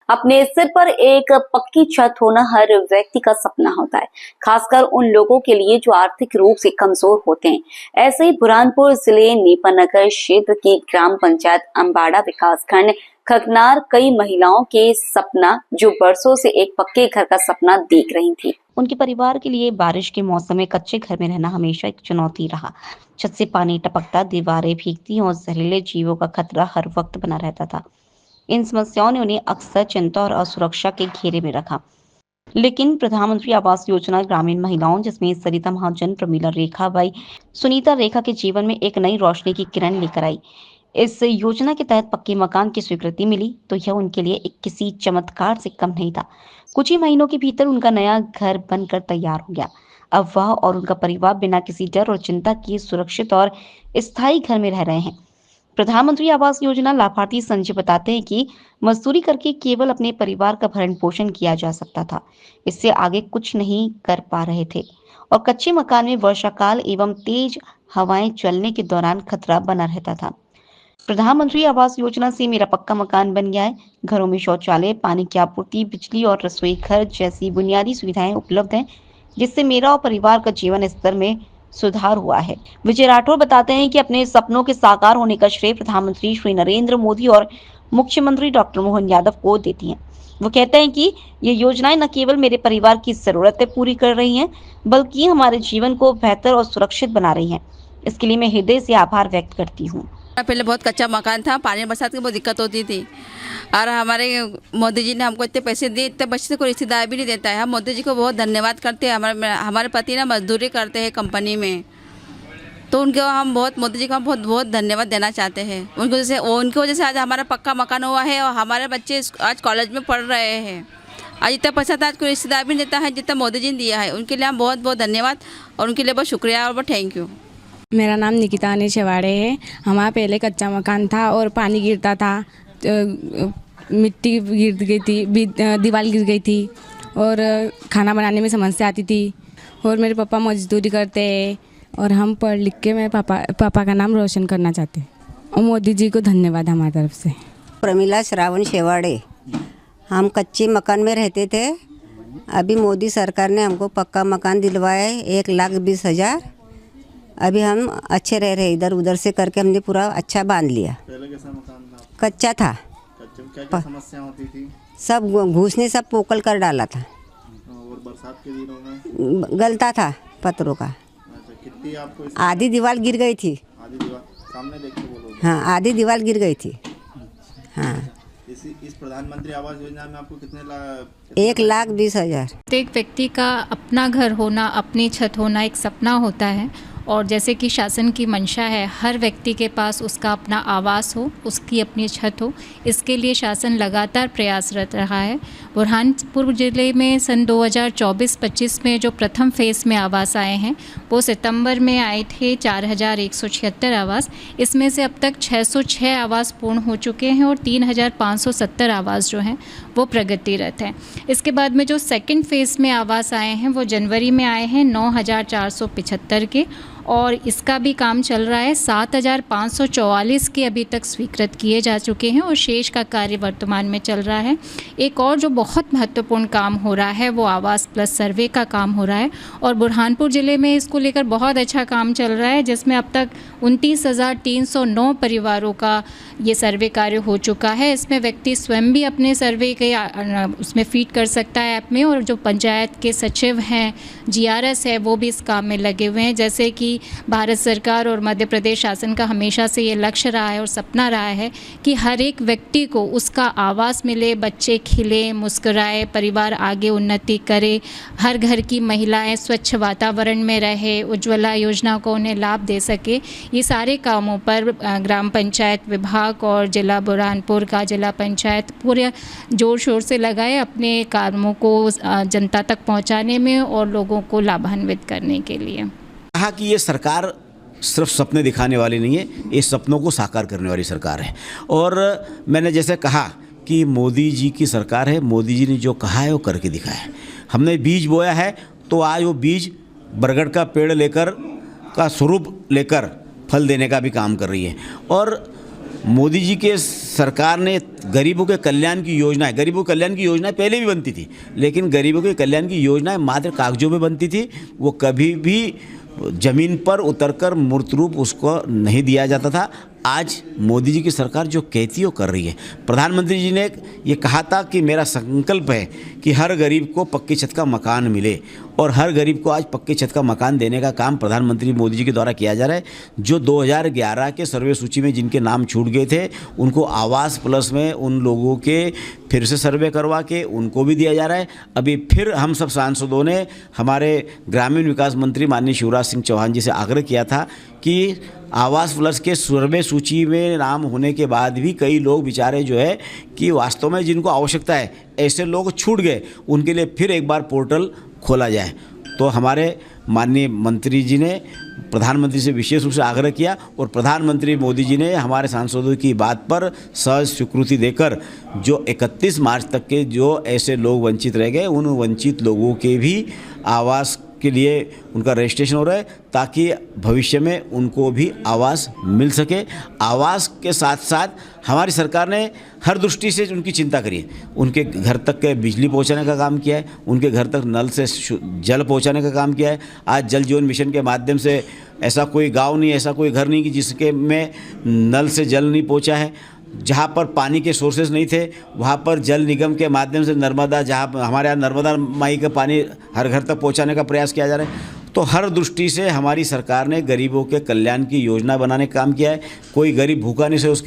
अपने सिर पर एक पक्की छत होना हर व्यक्ति का सपना होता है, खासकर उन लोगों के लिए जो आर्थिक रूप से कमजोर होते हैं। ऐसे ही बुरहानपुर जिले नेपानगर क्षेत्र की ग्राम पंचायत अम्बाड़ा विकासखंड खकनार कई महिलाओं के सपना जो बरसों से एक पक्के घर का सपना देख रही थी। उनके परिवार के लिए बारिश के मौसम में कच्चे घर में रहना हमेशा एक चुनौती रहा। छत से पानी टपकता, दीवारें भीगती और जहरीले जीवों का खतरा हर वक्त बना रहता था। इन समस्याओं ने उन्हें अक्सर चिंता और असुरक्षा के घेरे में रखा। लेकिन प्रधानमंत्री आवास योजना ग्रामीण महिलाओं, जिसमें सरिता महाजन, प्रमीला रेखा बाई, सुनीता रेखा के जीवन में एक नई रोशनी की किरण लेकर आई। इस योजना के तहत पक्के मकान की स्वीकृति मिली तो यह उनके लिए एक किसी चमत्कार से कम नहीं था। कुछ ही महीनों के भीतर उनका नया घर बनकर तैयार हो गया। अब वह और उनका परिवार बिना किसी डर और चिंता के सुरक्षित और स्थायी घर में रह रहे हैं। प्रधानमंत्री आवास योजना लाभार्थी संजय बताते हैं कि मजदूरी करके केवल अपने परिवार का भरण पोषण किया जा सकता था, इससे आगे कुछ नहीं कर पा रहे थे और कच्चे मकान में वर्षाकाल एवं तेज हवाएं चलने के दौरान खतरा बना रहता था। प्रधानमंत्री आवास योजना से मेरा पक्का मकान बन गया है। घरों में शौचालय, पानी की आपूर्ति, बिजली और रसोई घर जैसी बुनियादी सुविधाएं उपलब्ध हैं, जिससे मेरा और परिवार का जीवन स्तर में सुधार हुआ है। विजय राठौर बताते हैं कि अपने सपनों के साकार होने का श्रेय प्रधानमंत्री श्री नरेंद्र मोदी और मुख्यमंत्री डॉक्टर मोहन यादव को देती हैं। वो कहते हैं कि ये योजनाएं न केवल मेरे परिवार की जरूरतें पूरी कर रही हैं, बल्कि हमारे जीवन को बेहतर और सुरक्षित बना रही हैं। इसके लिए मैं हृदय से आभार व्यक्त करती हूँ। पहले बहुत कच्चा मकान था, पानी बरसात की बहुत दिक्कत होती थी और हमारे मोदी जी ने हमको इतने पैसे दिए, इतने बच्चे को रिश्तेदार भी नहीं देता है। हम मोदी जी को बहुत धन्यवाद करते हैं। हमारे पति ना मजदूरी करते हैं कंपनी में, तो उनके हम बहुत मोदी जी को हम बहुत बहुत धन्यवाद देना चाहते हैं। उनकी वजह से आज हमारा पक्का मकान हुआ है और हमारे बच्चे आज कॉलेज में पढ़ रहे हैं। आज इतना पैसा था, आज कोई रिश्तेदार भी नहीं देता है जितना मोदी जी ने दिया है। उनके लिए हम बहुत बहुत धन्यवाद और उनके लिए बहुत शुक्रिया और बहुत थैंक यू। मेरा नाम निकिता अनिल शेवाड़े है। हमारा पहले कच्चा मकान था और पानी गिरता था, मिट्टी गिर गई थी, दीवार गिर गई थी और खाना बनाने में समस्या आती थी। और मेरे पापा मजदूरी करते हैं और हम पढ़ लिख के मेरे पापा का नाम रोशन करना चाहते हैं और मोदी जी को धन्यवाद हमारी तरफ से। प्रमीला श्रावण शेवाड़े। हम कच्चे मकान में रहते थे। अभी मोदी सरकार ने हमको पक्का मकान दिलवाया है, 1,20,000। अभी हम अच्छे रह रहे, इधर उधर से करके हमने पूरा अच्छा बांध लिया। पहले कैसा मकान था? कच्चा था। कच्चे में क्या समस्या होती थी? सब घूसने सब पोकल कर डाला था और बरसात के दिनों में गलता था पत्थरों का। अच्छा, कितनी आपको आधी दीवार गिर गई थी। आधी दीवार सामने देख के बोलो। हाँ, आधी दीवार गिर गई थी। हाँ। इस प्रधानमंत्री आवास योजना में आपको कितने 1,20,000। प्रत्येक व्यक्ति का अपना घर होना, अपनी छत होना एक सपना होता है और जैसे कि शासन की मंशा है हर व्यक्ति के पास उसका अपना आवास हो, उसकी अपनी छत हो। इसके लिए शासन लगातार प्रयासरत रहा है। बुरहानपुर ज़िले में सन 2024-25 में जो प्रथम फेज़ में आवास आए हैं वो सितंबर में आए थे 4,176 आवास। इसमें से अब तक 606 आवास पूर्ण हो चुके हैं और 3,570 आवास जो हैं वो प्रगतिरत हैं। इसके बाद में जो सेकंड फेज़ में आवास आए हैं वो जनवरी में आए हैं 9,475 के और इसका भी काम चल रहा है। 7,544 के अभी तक स्वीकृत किए जा चुके हैं और शेष का कार्य वर्तमान में चल रहा है। एक और जो बहुत महत्वपूर्ण काम हो रहा है वो आवास प्लस सर्वे का काम हो रहा है और बुरहानपुर ज़िले में इसको लेकर बहुत अच्छा काम चल रहा है, जिसमें अब तक 29,309 परिवारों का ये सर्वे कार्य हो चुका है। इसमें व्यक्ति स्वयं भी अपने सर्वे के उसमें फीड कर सकता है ऐप में और जो पंचायत के सचिव हैं, GRS है, वो भी इस काम में लगे हुए हैं। जैसे कि भारत सरकार और मध्य प्रदेश शासन का हमेशा से ये लक्ष्य रहा है और सपना रहा है कि हर एक व्यक्ति को उसका आवास मिले, बच्चे खिले, मुस्कुराए, परिवार आगे उन्नति करे, हर घर की महिलाएं स्वच्छ वातावरण में रहे, उज्ज्वला योजना को उन्हें लाभ दे सके। ये सारे कामों पर ग्राम पंचायत विभाग और जिला बुरहानपुर का जिला पंचायत पूरे जोर शोर से लगाए अपने कामों को जनता तक पहुँचाने में और लोगों को लाभान्वित करने के लिए। कहा कि ये सरकार सिर्फ सपने दिखाने वाली नहीं है, ये सपनों को साकार करने वाली सरकार है। और मैंने जैसे कहा कि मोदी जी की सरकार है, मोदी जी ने जो कहा है वो करके दिखाया है। हमने बीज बोया है तो आज वो बीज बरगद का पेड़ लेकर का स्वरूप लेकर फल देने का भी काम कर रही है। और मोदी जी के सरकार ने गरीबों के कल्याण की योजनाएं, गरीबों के कल्याण की योजनाएं पहले भी बनती थी, लेकिन गरीबों के कल्याण की योजनाएं मात्र कागजों में बनती थी। वो कभी भी ज़मीन पर उतरकर मूर्त रूप उसको नहीं दिया जाता था। आज मोदी जी की सरकार जो कहती है वो कर रही है। प्रधानमंत्री जी ने ये कहा था कि मेरा संकल्प है कि हर गरीब को पक्की छत का मकान मिले, और हर गरीब को आज पक्की छत का मकान देने का काम प्रधानमंत्री मोदी जी के द्वारा किया जा रहा है। जो 2011 के सर्वे सूची में जिनके नाम छूट गए थे उनको आवास प्लस में उन लोगों के फिर से सर्वे करवा के उनको भी दिया जा रहा है। अभी फिर हम सब सांसदों ने हमारे ग्रामीण विकास मंत्री माननीय शिवराज सिंह चौहान जी से आग्रह किया था कि आवास प्लस के सर्वे सूची में नाम होने के बाद भी कई लोग बेचारे जो है कि वास्तव में जिनको आवश्यकता है ऐसे लोग छूट गए, उनके लिए फिर एक बार पोर्टल खोला जाए। तो हमारे माननीय मंत्री जी ने प्रधानमंत्री से विशेष रूप से आग्रह किया, और प्रधानमंत्री मोदी जी ने हमारे सांसदों की बात पर सहज स्वीकृति देकर जो 31 मार्च तक के जो ऐसे लोग वंचित रह गए उन वंचित लोगों के भी आवास के लिए उनका रजिस्ट्रेशन हो रहा है, ताकि भविष्य में उनको भी आवास मिल सके। आवास के साथ साथ हमारी सरकार ने हर दृष्टि से उनकी चिंता करी है। उनके घर तक के बिजली पहुंचाने का काम किया है, उनके घर तक नल से जल पहुंचाने का काम किया है। आज जल जीवन मिशन के माध्यम से ऐसा कोई गांव नहीं, ऐसा कोई घर नहीं कि जिसके में नल से जल नहीं पहुंचा है। जहाँ पर पानी के सोर्सेज नहीं थे वहाँ पर जल निगम के माध्यम से नर्मदा, जहाँ हमारे यहाँ नर्मदा माई का पानी हर घर तक पहुँचाने का प्रयास किया जा रहा है। तो हर दृष्टि से हमारी सरकार ने गरीबों के कल्याण की योजना बनाने का काम किया है। कोई गरीब भूखा नहीं से उसके